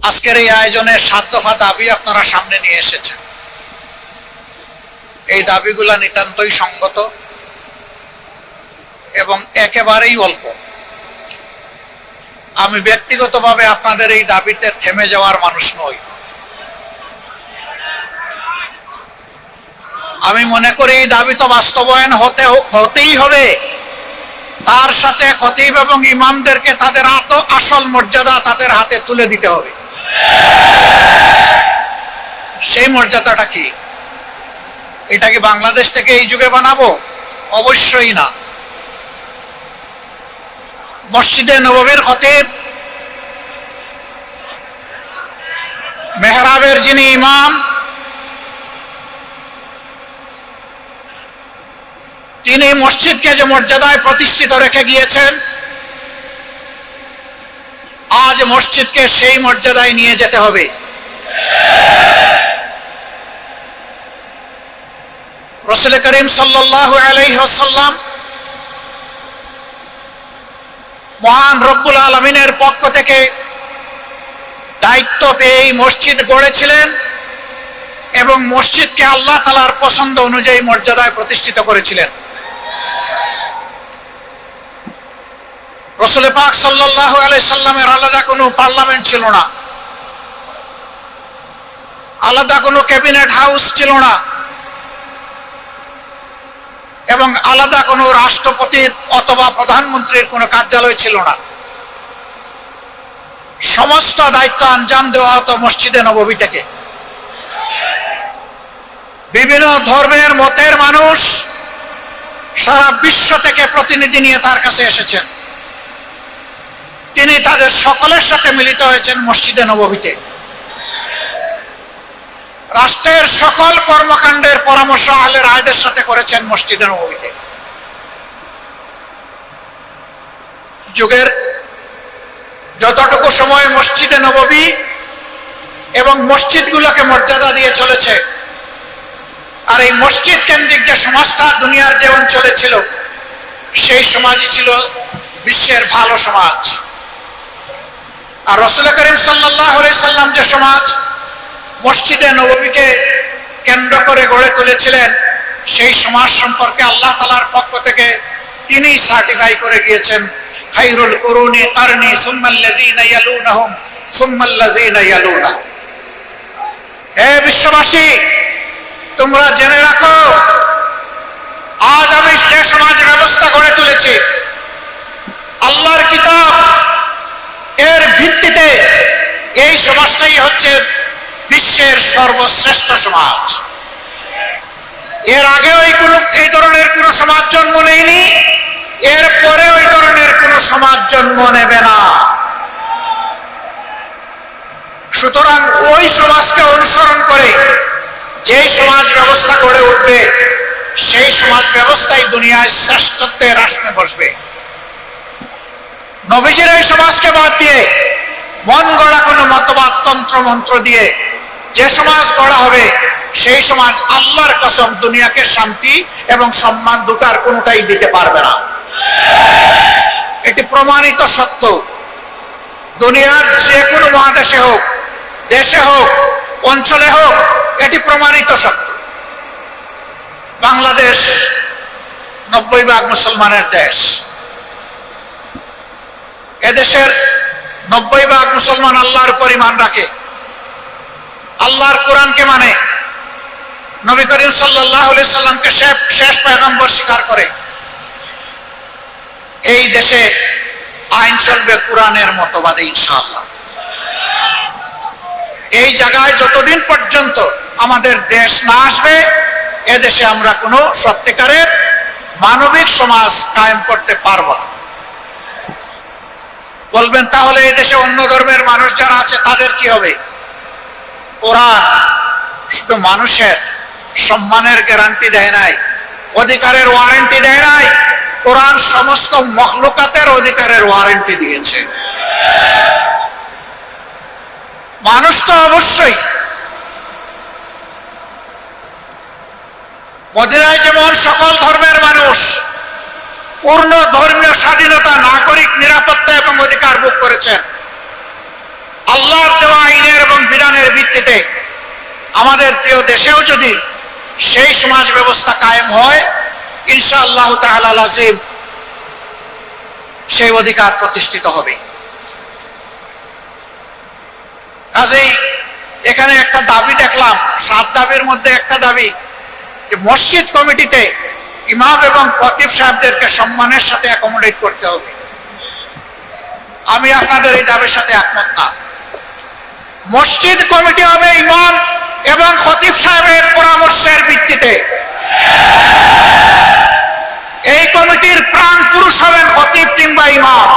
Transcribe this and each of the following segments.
আজকের এই আয়োজনে 7 দফা দাবি আপনারা সামনে নিয়ে এসেছেন। এই দাবিগুলা নিতান্তই সঙ্গত এবং একেবারেই অল্প। আমি ব্যক্তিগতভাবে আপনাদের এই দাবিতে থেমে যাওয়ার মানুষ নই। আমি মনে করি এই দাবি তো বাস্তবায়ন হতেই হবে। তার সাথে খতিব এবং ইমামদেরকে তাদের আসল মর্যাদা তাদের হাতে তুলে দিতে হবে। সেই মর্যাদাটা কি? এটা কি বাংলাদেশ থেকে এই যুগে বানাবো? অবশ্যই না। মসজিদে নববীর খতিব, মেহরাবের যিনি ইমাম, তিনি মসজিদকে যে মর্যাদায় প্রতিষ্ঠিত রেখে গিয়েছেন, আজ মসজিদকে সেই মর্যাদায় নিয়ে যেতে হবে। রাসূল করিম সাল্লাল্লাহু আলাইহি ওয়াসাল্লাম মহান রব্বুল আলামিনের পক্ষ থেকে দায়িত্ব পেয়ে মসজিদ গড়েছিলেন এবং মসজিদকে আল্লাহ তাআলার পছন্দ অনুযায়ী মর্যাদায় প্রতিষ্ঠিত করেছিলেন। রাসূল পাক সাল্লাল্লাহু আলাইহি সাল্লামের আলাদা কোনো পার্লামেন্ট ছিল না, আলাদা কোনো ক্যাবিনেট হাউস ছিল না এবং আলাদা কোনো রাষ্ট্রপতির অথবা প্রধানমন্ত্রীর কোনো কার্যালয় ছিল না। সমস্ত দায়িত্ব আঞ্জাম দেওয়া হতো মসজিদে নববী থেকে। বিভিন্ন ধর্মের মতের মানুষ সারা বিশ্ব থেকে প্রতিনিধি নিয়ে তার কাছে এসেছেন। তিনি তাদের সকলের সাথে মিলিত হয়েছেন মসজিদে নববীতে। রাষ্ট্রের সকল কর্মকাণ্ডের পরামর্শ আহলে রায়দের সাথে করেছেন মসজিদে নববীতে। যুগের যতটুকু সময় মসজিদে নববী এবং মসজিদগুলোকে মর্যাদা দিয়ে চলেছে, আর এই মসজিদ কেন্দ্রিক যে সমাজটা দুনিয়ার যে অঞ্চলে ছিল, সেই সমাজই ছিল বিশ্বের ভালো সমাজ। আর রাসূল করিম সাল্লাল্লাহু আলাইহি সাল্লাম যে সমাজ মসজিদে নববীকে কেন্দ্র করে গড়ে তুলেছিলেন, সেই সমাজ সম্পর্কে আল্লাহ তাআলার পক্ষ থেকে তিনি সার্টিফাই করে গিয়েছেন, খায়রুল কুরুনি কারনি সুম্মাল্লাযীনা ইয়ালুনাহুম সুম্মাল্লাযীনা ইয়ালুনাহুম। হে বিশ্ববাসী, তোমরা জেনে রাখো, আজ আমি যে সমাজ ব্যবস্থা গড়ে তুলেছি, আল্লাহর কিতাব এর ভিত্তিতে এই সমাজটাই হচ্ছে বিশ্বের সর্বশ্রেষ্ঠ সমাজ। এর আগেও এই ধরনের কোন সমাজ জন্ম নেয়নি, এর পরেও এই ধরনের কোন সমাজ জন্ম নেবে না। সুতরাং ওই সমাজকে অনুসরণ করে যে সমাজ ব্যবস্থা গড়ে উঠবে, সেই সমাজ ব্যবস্থাই দুনিয়ায় শ্রেষ্ঠত্বের আসনে বসবে। নবীজির এই সমাজকে বাদ দিয়ে মন গড়া কোনো মতবাদ তন্ত্র মন্ত্র দিয়ে যে সমাজ গড়া হবে, সেই সমাজ আল্লাহর কসম দুনিয়াকে শান্তি এবং সম্মান দুটার কোনোটাই দিতে পারবে না। এটি প্রমাণিত সত্য। দুনিয়ার যে কোনো মহাদেশে হোক, দেশে হোক, অঞ্চলে হোক, এটি প্রমাণিত সত্য। বাংলাদেশ 90% মুসলমানের দেশ। এদেশের 90% মুসলমান আল্লাহর উপর ঈমান রাখে, আল্লাহর কোরআনকে মানে, নবী করিম সাল্লাল্লাহু আলাইহি সাল্লামকে শেষ পয়গম্বর স্বীকার করে। এই দেশে আইন চলবে কোরআনের মতবাদে ইনশাআল্লাহ। এই জায়গায় যতদিন পর্যন্ত আমাদের দেশ না আসবে, এদেশে আমরা কোনো সত্যিকারের মানবিক সমাজ কায়েম করতে পারবো না। বলবেন, তাহলে এদেশে অন্য ধর্মের মানুষ যারা আছে তাদের কি হবে? কোরআন শুধু মানুষের সম্মানের গ্যারান্টি দেয় নাই, অধিকারের ওয়ারেন্টি দেয় নাই, কোরআন সমস্ত মখলুকাতের অধিকারের ওয়ারেন্টি দিয়েছে। মানুষ তো অবশ্যই, মদিনায় যেমন সকল ধর্মের মানুষ পূর্ণ ধর্মীয় স্বাধীনতা, নাগরিক নিরাপত্তা এবং অধিকার ভোগ করেছেন, আল্লাহর দেওয়া আইনের আমাদের প্রিয় দেশেও যদি সেই সমাজ ব্যবস্থা কায়েম হয়, ইনশাআল্লাহ তাআলা লাজিম সেই অধিকার প্রতিষ্ঠিত হবে। কাজেই এখানে একটা দাবি দেখলাম, 7 দাবির মধ্যে একটা দাবি যে মসজিদ কমিটিতে ইমাম এবং খতিব সাহেবদেরকে সম্মানের সাথে অ্যাকোমোডেট করতে হবে। আমি আপনাদের এই দাবির সাথে একমত না। মসজিদ কমিটি হবে ইমাম এবং খতিব সাহেবের পরামর্শের ভিত্তিতে। এই কমিটির প্রাণ পুরুষ হবেন খতিব কিংবা ইমাম।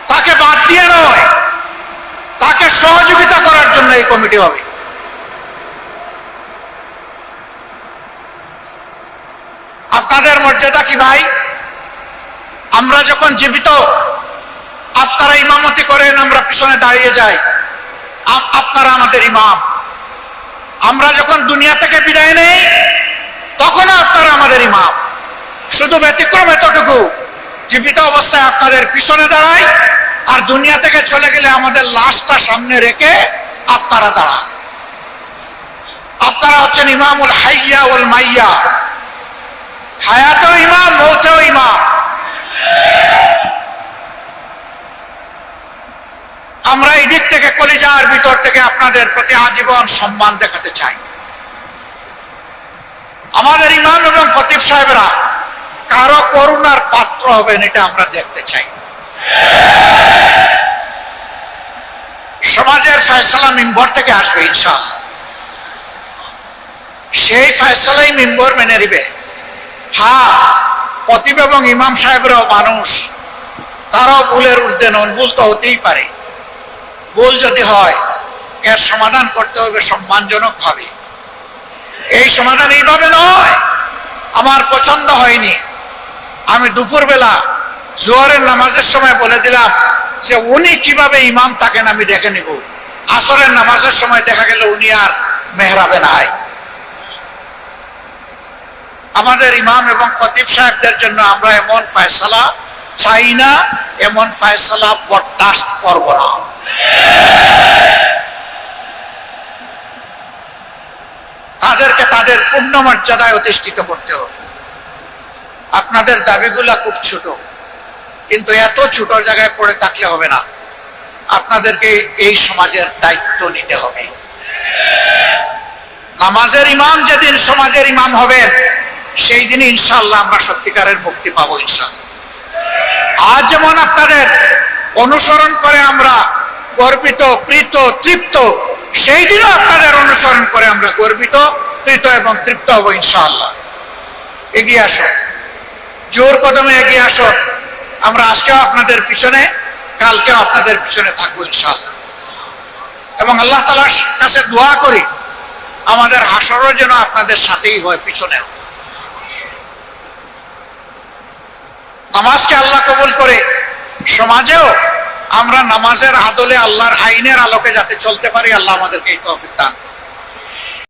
তাকে বাদ দিয়ে নয়, তাকে সহযোগিতা করার জন্য এই কমিটি হবে। আপনাদের মর্যাদা কি ভাই? আমরা যখন জীবিত আপনারা ইমামতি করেন, আমরা পিছনে দাঁড়িয়ে যাই, আপনারা আমাদের ইমাম। আমরা যখন দুনিয়া থেকে বিদায় নেই, তখনও আপনারা আমাদের ইমাম। শুধু ব্যতিক্রম এতটুকু, জীবিত অবস্থায় আপনাদের পিছনে দাঁড়াই, আর দুনিয়া থেকে চলে গেলে আমাদের লাশটা সামনে রেখে আপনারা দাঁড়ান। আপনারা হচ্ছেন ইমামুল হাইয়া ওয়াল মাইয়া, হায়াতেও ইমাম, মৌতেও ইমাম। আমরা এই দিক থেকে কলিজার ভিতর থেকে আপনাদের প্রতি আজীবন সম্মান দেখাতে চাই। আমাদের ইমাম এবং খতিব সাহেবরা কারো করুণার পাত্র হবেন, এটা আমরা দেখতে চাই। সমাজের ফয়সালা মিম্বর থেকে আসবে ইনশাআল্লাহ। সেই ফয়সালাই মিম্বর মেনে নিবে। হ্যাঁ, খতিব এবং ইমাম সাহেবরাও মানুষ, তারাও ভুলের ঊর্ধ্বে নন, ভুল তো হতেই পারে। ভুল যদি হয়, এর সমাধান করতে হবে সম্মানজনক ভাবে। এই সমাধান এইভাবে নয়, আমার পছন্দ হয়নি, আমি দুপুরবেলা জোহরের নামাজের সময় বলে দিলাম যে উনি কিভাবে ইমাম থাকেন আমি দেখে নিব। আসরের নামাজের সময় দেখা গেল উনি আর মেহরাবে নাই। আমাদের ইমাম এবং খতিব সাহেবদের জন্য আমরা এমন ফয়সালা চাই না, এমন ফয়সালা বরদাস্ত করব না। তাদেরকে তাদের পূর্ণ মর্যাদায় অধিষ্ঠিত করতে হবে। আপনাদের দাবিগুলা খুব ছোট, কিন্তু এত ছোট জায়গায় পড়ে থাকলে হবে না। আপনাদেরকে এই সমাজের দায়িত্ব নিতে হবে। নামাজের ইমাম যেদিন সমাজের ইমাম হবেন, সেই দিন ইনশাআল্লাহ আমরা সত্যিকারের মুক্তি পাবো ইনশাআল্লাহ। আজ যেমন আপনাদের অনুসরণ করে আমরা গর্বিত, প্রীত, তৃপ্ত, সেই দিনও আপনাদের অনুসরণ করে আমরা গর্বিত, প্রীত এবং তৃপ্ত হব ইনশাআল্লাহ। এগিয়ে আসো, জোর কদমে এগিয়ে আসো। আমরা আজকেও আপনাদের পিছনে, কালকেও আপনাদের পিছনে থাকবো ইনশাআল্লাহ। এবং আল্লাহ তাআলার কাছে দোয়া করি আমাদের হাসরও যেন আপনাদের সাথেই হয়, পিছনেও। নামাজকে আল্লাহ কবুল করে সমাজেও আমরা নামাজের আদলে, আল্লাহর আইনের আলোকে যাতে চলতে পারি, আল্লাহ আমাদেরকে এই তৌফিক দান।